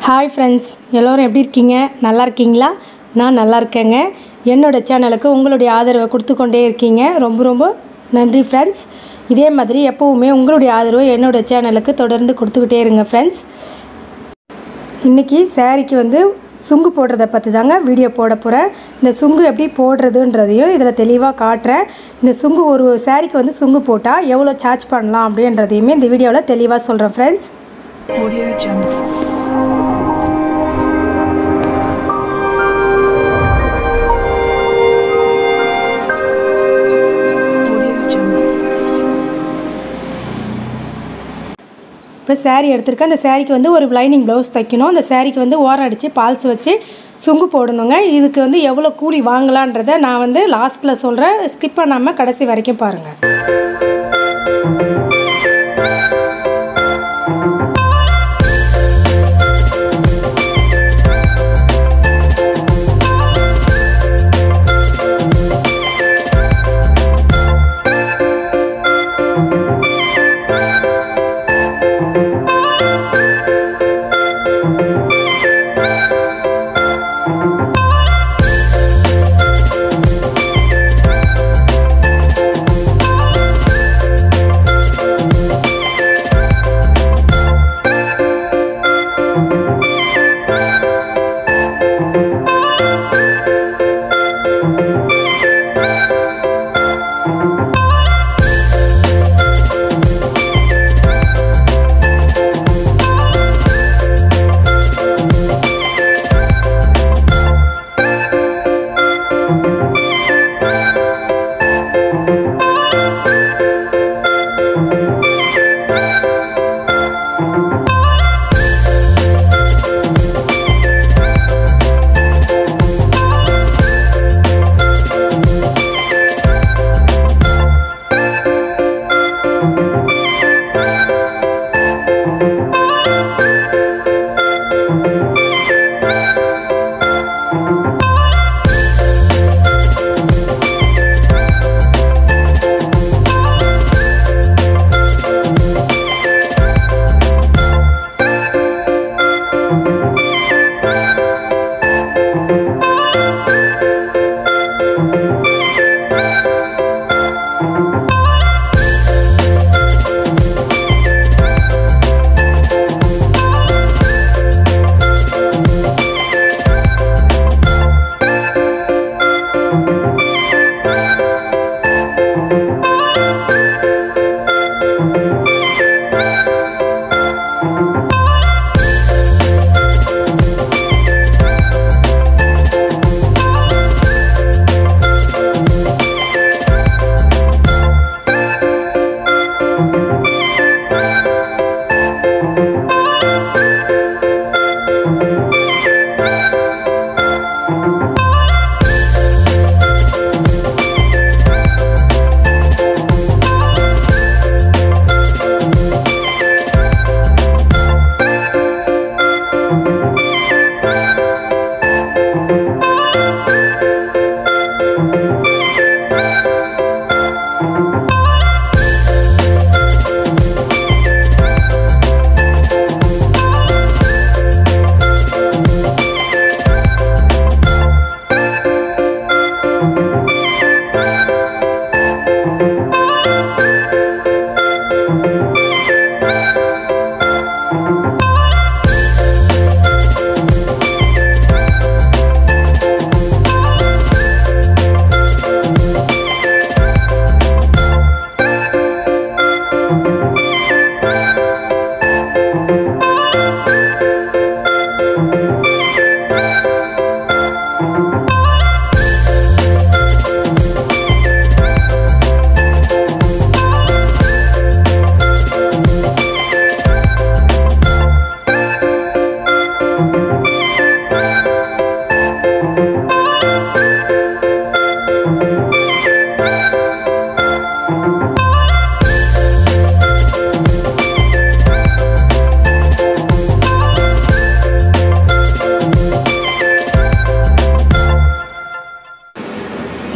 Hi friends, எல்லோரும் எப்படி இருக்கீங்க? நல்லா இருக்கீங்களா? நான் நல்லா இருக்கேங்க. என்னோட சேனலுக்கு உங்களுடைய ஆதரவை கொடுத்துக்கொண்டே இருக்கீங்க. ரொம்ப ரொம்ப நன்றி ஃப்ரெண்ட்ஸ். இதே மாதிரி எப்போவுமே உங்களுடைய ஆதரவை என்னோட சேனலுக்கு தொடர்ந்து கொடுத்துக்கிட்டே இருங்க ஃப்ரெண்ட்ஸ். இன்றைக்கி சாரீக்கு சுங்கு போடுறத பற்றி தாங்க வீடியோ போட போகிறேன். இந்த சுங்கு எப்படி போடுறதுன்றதையும் இதில் தெளிவாக காட்டுறேன். இந்த சுங்கு ஒரு சாரீக்கு சுங்கு போட்டால் எவ்வளோ சார்ஜ் பண்ணலாம் அப்படின்றதையுமே இந்த வீடியோவில் தெளிவாக சொல்கிறேன் ஃப்ரெண்ட்ஸ். Audio Jungle. இப்போ சாரீ எடுத்துருக்கேன். அந்த சாரீக்கு ஒரு லைனிங் ப்ளவுஸ் தைக்கணும். அந்த சாரீக்கு ஓரம் அடித்து பால்ஸ் வச்சு சுங்கு போடணுங்க. இதுக்கு எவ்வளோ கூலி வாங்கலான்றதை நான் லாஸ்ட்டில் சொல்கிறேன். ஸ்கிப் பண்ணாமல் கடைசி வரைக்கும் பாருங்கள்.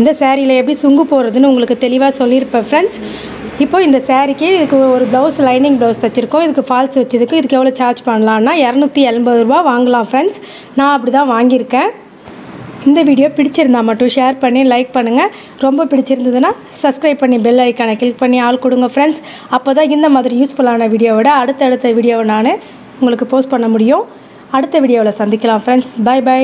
இந்த சாரியில் எப்படி சுங்கு போடுறதுன்னு உங்களுக்கு தெளிவாக சொல்லியிருப்பேன் ஃப்ரெண்ட்ஸ். இப்போ இந்த சாரீக்கு இதுக்கு ஒரு ப்ளவுஸ் லைனிங் ப்ளவுஸ் தைச்சிருக்கோம். இதுக்கு ஃபால்ஸ் வச்சதுக்கு இதுக்கு எவ்வளோ சார்ஜ் பண்ணலான்னா 280 ரூபா வாங்கலாம் ஃப்ரெண்ட்ஸ். நான் அப்படி தான் வாங்கியிருக்கேன். இந்த வீடியோ பிடிச்சிருந்தா மட்டும் ஷேர் பண்ணி லைக் பண்ணுங்கள். ரொம்ப பிடிச்சிருந்ததுன்னா சப்ஸ்கிரைப் பண்ணி பெல் ஐக்கானை கிளிக் பண்ணி ஆல் கொடுங்க ஃப்ரெண்ட்ஸ். அப்போ தான் இந்த மாதிரி யூஸ்ஃபுல்லான வீடியோவோட அடுத்தடுத்த வீடியோவை நான் உங்களுக்கு போஸ்ட் பண்ண முடியும். அடுத்த வீடியோவில் சந்திக்கலாம் ஃப்ரெண்ட்ஸ். By by.